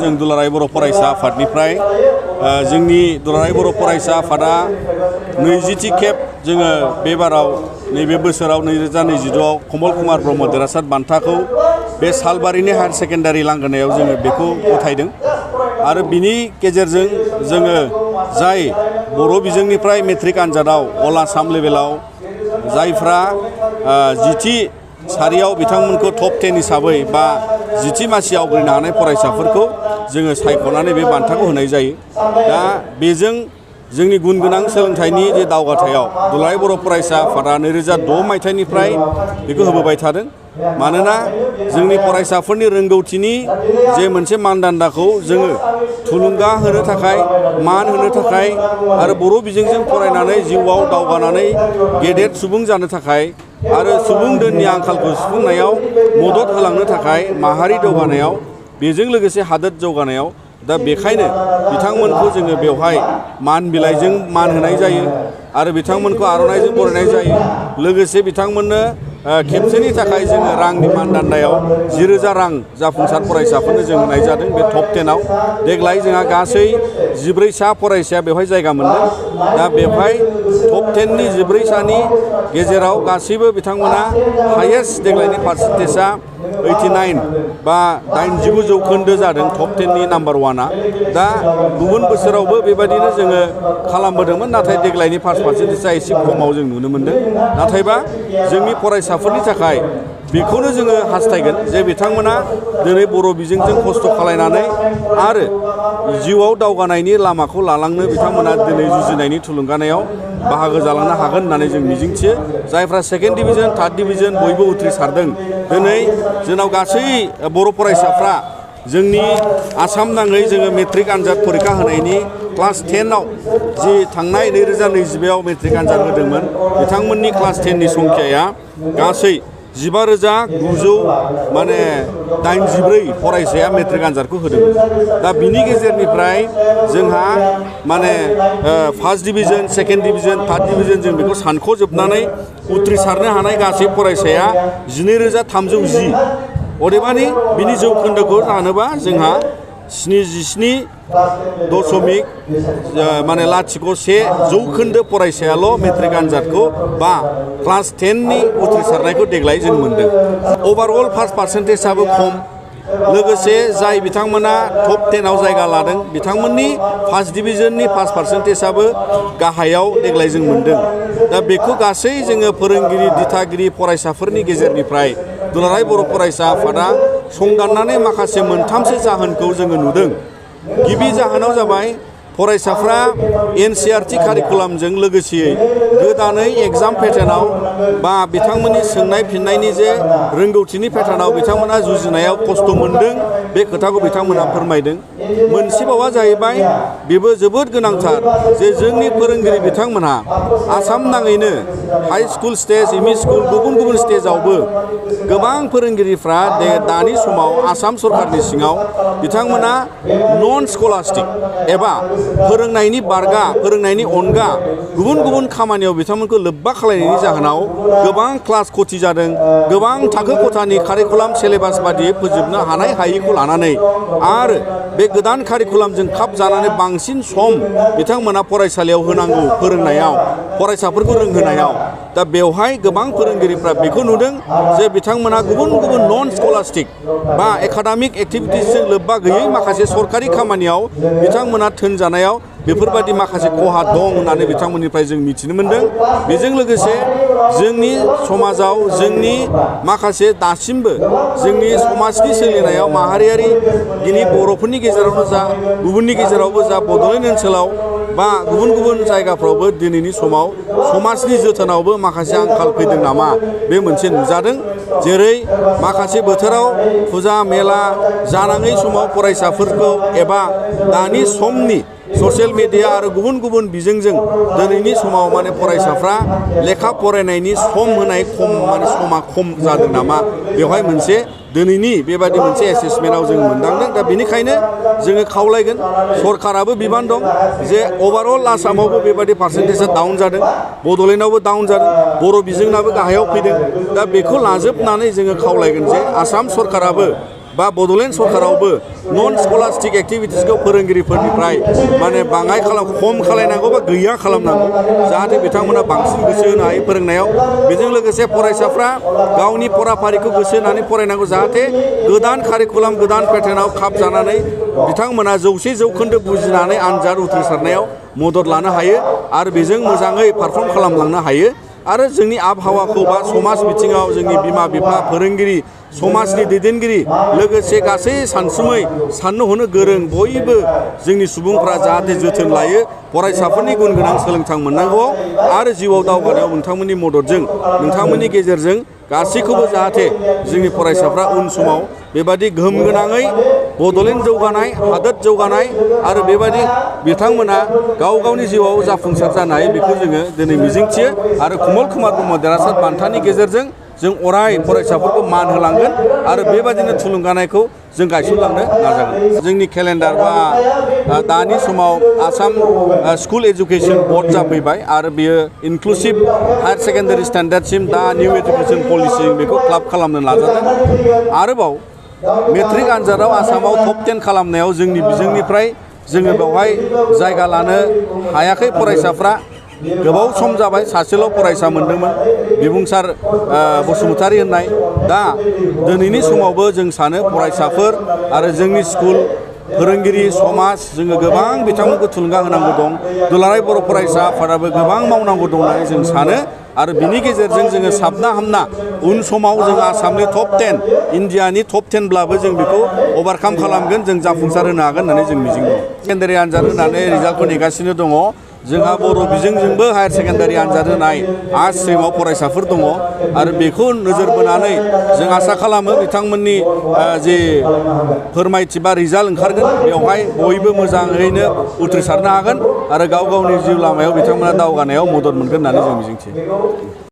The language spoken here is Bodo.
जों दुलाराय बर' फरायसा आफादनिफ्राय जोंनि दुलाराय बर' फरायसा आफादा 20थि खेब जोङो बे बाराव नैबे बोसोराव 2022आव कमल कुमार ब्रह्म देरहासार बान्थाखौ बे सालबारिनि हायार सेकेन्डारि लांगोनायाव जोङो बेखौ गथायदों आरो बिनि गेजेरजों जोङो जाय बर' बिजोंनिफ्राय मेट्रिक आनजादाव अल आसाम लेभेलाव जायफ्रा 10थि सारियाव बिथांमोनखौ टप 10 हिसाबै बा 10थि मासियाव आवग्रिनो हानाय फरायसाफोरखौ जोङो सायख'नानै बे बान्थाखौ होनाय जायो। दा बेजों जोंनि गुन गोनां सोलोंथाइनि जे दावगाथायाव दुलाराय बर' फरायसा आफादा 2006 मायथाइनिफ्राय बेखौ होबोबाय थादों। मानोना जोंनि फरायसाफोरनि रोंगौथिनि जे मोनसे मानदान्दाखौ जोङो थुलुंगा होनो थाखाय मान होनो थाखाय आरो बर' बिजोंजों फरायनानै जिउआव दावगानानै गेदेर सुबुं जानो थाखाय आरो सुबुं दोननि आंखालखौ सुफुंनायाव मदद होलांनो थाखाय माहारि दावगानायाव बेजों लोगोसे हादोर जौगानायाव दा बेखायनो बिथांमोनखौ जोङो बेवहाय मान बिलाइजों मान होनाय जायो आरो बिथांमोनखौ आर'नाइजों बरायनाय जायो। लोगोसे बिथांमोननो खेबसेनि थाखाय जोङो रांनि मानदान्दायाव 10,000 रां जाफुंसार फरायसाफोरनो जों होनाय जादों बे टप 10आव। देग्लाय जोंहा गासै 14 सा फरायसाया बेवहाय जायगा मोनदों। दा बेवहाय टप 10नि 14 सानि गेजेराव गासैबो बिथांमोना हायेस्ट देग्लायनि पार्सेन्टेजआ 89 बा 89 जौखोन्दो जादों टप 10नि नाम्बार 1आ। दा गुबुन बोसोरावबो बेबायदिनो जोङो खालामबोदोंमोन, नाथाय देग्लायनि फार्स्ट पार्सेन्टेजआ एसे खमाव जों नुनो मोन्दों। नाथायबा जोंनि फरायसाफोरनि थाखाय बेखौनो जोङो हास्थायगोन जे बिथांमोना दिनै बर' बिजोंजों खस्थ' खालायनानै आरो जिउआव दावगानायनि लामाखौ लालांनो बिथांमोना दिनै जुजिनायनि थुलुंगानायाव बाहागो जालांनो हागोन होननानै जों मिजिंथियो। जायफ्रा सेकेन्ड डिभिजन, थार्ड डिभिजन बयबो उथ्रिसारदों। दिनै जोंनाव गासै बर' फरायसाफ्रा जोंनि आसाम नाङै जोङो मेट्रिक आनजाद फरिखा होनायनि क्लास 10आव जि थांनाय 2022आव मेट्रिक आनजाद होदोंमोन बिथांमोननि क्लास 10नि संख्याया गासै 15,984 फरायसाया मेट्रिक आनजादखौ होदोंमोन। दा बिनि गेजेरनिफ्राय जोंहा first division, second division, third division जों बेखौ सानख'जोबनानै उथ्रिसारनो हानाय गासै फरायसाया 12,310। अदेबानि बिनि जौखोन्दोखौ जानोबा जोंहा 77.01 जौखोन्दो फरायसायाल' मेट्रिक आनजादखौ बा क्लास 10नि उथ्रिसारनायखौ देग्लाय जों मोन्दों। अभारअल फार्स्ट पार्सेन्टेजआबो खम। लोगोसे जाय बिथांमोना टप 10आव जायगा लादों बिथांमोननि फार्स्ट डिभिजननि फार्स्ट पार्सेन्टेजआबो गाहायाव देग्लाय जों मोन्दों। दा बेखौ गासै जोङो फोरोंगिरि, दिथागिरि, फरायसाफोरनि गेजेरनिफ्राय दुलाराय बर' फरायसा आफादा संदाननानै माखासे मोनथामसो जाहोनखौ जोङो नुदों। गिबि जाहोनाव जाबाय फरायसाफ्रा NCERT कारिकुलामजों लोगोसेयै गोदानै एग्जाम पेटार्नाव बा बिथांमोननि सोंनाय फिन्नायनि जे रोंगौथिनि पेटार्नाव बिथांमोना जुजिनायाव खस्थ' मोन्दों, बे खोथाखौ बिथांमोना फोरमायदों। मोनसेबावा जाहैबाय बेबो जोबोद गोनांथार जे जोंनि फोरोंगिरि बिथांमोनहा आसाम नाङैनो high school stage, ME school, गुबुन गुबुन स्टेजावबो गोबां फोरोंगिरिफ्रा दानि समाव आसाम सरकारनि सिङाव बिथांमोना नन स्कलास्टिक एबा फोरोंनायनि बारगा, फोरोंनायनि अनगा गुबुन गुबुन खामानियाव बिथांमोनखौ लोब्बा खालामनायनि जाहोनाव गोबां क्लास खथि जादों। गोबां थाखो खथानि कारिकुलाम सिलेबास बादियै फोजोबनो हानाय हायिखौ लानानै आरो बे गोदान कारिकुलामजों खाब जानानै बांसिन सम बिथांमोना फरायसालियाव होनांगौ फोरोंनायाव, फरायसाफोरखौ रोंहोनायाव। दा बेवहाय गोबां फोरोंगिरिफ्रा बेखौ नुदों जे बिथांमोना गुबुन गुबुन नन स्कलास्टिक बा एकाडेमिक एक्टिभिटिसजों लोब्बा गैयै माखासे सरकारि खामानियाव बिथांमोना थोनजानायाव बेफोरबायदि माखासे खहा दं होननानै बिथांमोननिफ्राय जों मिथिनो मोन्दों। बेजों लोगोसे जोंनि समाजाव जोंनि माखासे दासिमबो जोंनि समाजनि सोलिनायाव माहारियारि दिनै बर'फोरनि गेजेरावनो जा, गुबुननि गेजेरावबो जा, बड'लेण्ड ओनसोलाव बा गुबुन गुबुन जायगाफ्रावबो दिनैनि समाव समाजनि जोथोनावबो माखासे आंखाल फैदों नामा बे मोनसे नुजादों। जेरै माखासे बोथोराव फुजा मेला जानाङै समाव फरायसाफोरखौ एबा दानि समनि ससियेल मिडिया आरो गुबुन गुबुन बिजोंजों दिनैनि समाव फरायसाफ्रा लेखा फरायनायनि सम होनाय समा खम जादों नामा, बेवहाय मोनसे दिनैनि बेबादि मोनसे एसेसमेन्टआव जों मोनदांदों। दा बेनिखायनो जोङो खावलायगोन, सरकाराबो बिबान दं जे अभारअल आसामावबो बेबादि पार्सेन्टेजआ डाउन जादों, बड'लेण्डआवबो डाउन जादों, बर' बिजोंनाबो गाहायाव फैदों। दा बेखौ लाजोबनानै जोङो खावलायगोन जे आसाम सरकाराबो बा बड'लेण्ड सरकारावबो नन स्कलास्टिक एक्टिभिटिसखौ फोरोंगिरिफोरनिफ्राय माने बाङाय खम खालायनांगौ बा गैया खालामनांगौ जाहाथे बिथांमोना बांसिन गोसो होनो हायो फोरोंनायाव बेजों लोगोसे फरायसाफ्रा गावनि फराफारिखौ गोसो होनानै फरायनांगौ जाहाथे गोदान कारिकुलाम गोदान पेटार्नाव खाब जानानै बिथांमोना 100% बुजिनानै आनजाद उथ्रिसारनायाव मदद लानो हायो आरो बेजों मोजाङै पारफर्म खालामलांनो हायो आरो जोंनि आबहावाखौ बा समाज बिथिङाव जोंनि बिमा बिफा फोरोंगिरि समाजनि दैदेनगिरि लोगोसे गासै सानसुमै साननो हनो गोरों बयबो जोंनि सुबुंफ्रा जाहाथे जोथोन लायो फरायसाफोरनि गुन गोनां सोलोंथाइ मोननांगौ आरो जिउआव दावगानायाव नोंथांमोननि मददजों नोंथांमोननि गेजेरजों गासैखौबो जाहाथे जोंनि फरायसाफ्रा उन समाव बेबादि गोहोम गोनाङै बड'लेण्ड जौगानाय हादोर जौगानाय आरो बेबादि बिथांमोना गाव गावनि जिउआव जाफुंसार जानो हायो बेखौ जोङो दिनै मिजिंथियो आरो कमल कुमार ब्रह्म देरहासार बान्थानि गेजेरजों जों अराय फरायसाफोरखौ मान होलांगोन आरो बेबादिनो थुलुंगानायखौ जों गायसनलांनो नाजागोन जोंनि केलेन्डार बा दानि समाव आसाम स्कुल एजुकेसन बोर्ड जाफैबाय आरो बेयो इनक्लुसिभ हायार सेकेन्डारि स्टेन्डार्डसिम दा निउ एजुकेसन पलिसि बेखौ क्लाब खालामनो नाजादों आरोबाव मेट्रिक आनजादाव आसामाव टप 10 खालामनायाव जोंनि बिजोंनिफ्राय जोङो बेवहाय जायगा लानो हायाखै फरायसाफ्रा गोबाव सम जाबाय सासेल' फरायसा मोनदोंमोन बिबुंसार बसुमतारी होननाय दा दिनैनि समावबो जों सानो फरायसाफोर आरो जोंनि स्कुल फोरोंगिरि समाज जोङो गोबां बिथांमोनखौ थुलुंगा होनांगौ दं दुलाराय बर' फरायसा आफादाबो गोबां मावनांगौ दं होननानै जों सानो आरो बिनि गेजेरजों जोङो साबना हामना उन समाव जों आसामनि टप 10 इन्डियानि टप 10 ब्लाबो जों बेखौ अभारकाम खालामगोन जों जाफुंसार होनो हागोन होननानै जों मिजिं दं सेकेन्डारि आनजाद होनानै रिजाल्टखौ नेगासिनो दङ जोंहा बर' बिजोंजोंबो हायार सेकेन्डारि आनजाद होनाय आर्ट्स स्ट्रिमाव फरायसाफोर दङ आरो बेखौ नोजोर बोनानै जों आसा खालामो बिथांमोननि जे फोरमायथि बा रिजाल्ट ओंखारगोन बेवहाय बयबो मोजाङैनो उथ्रिसारनो हागोन आरो गाव गावनि जिउ लामायाव बिथांमोना दावगानायाव मदद मोनगोन होननानै जों मिजिंथियो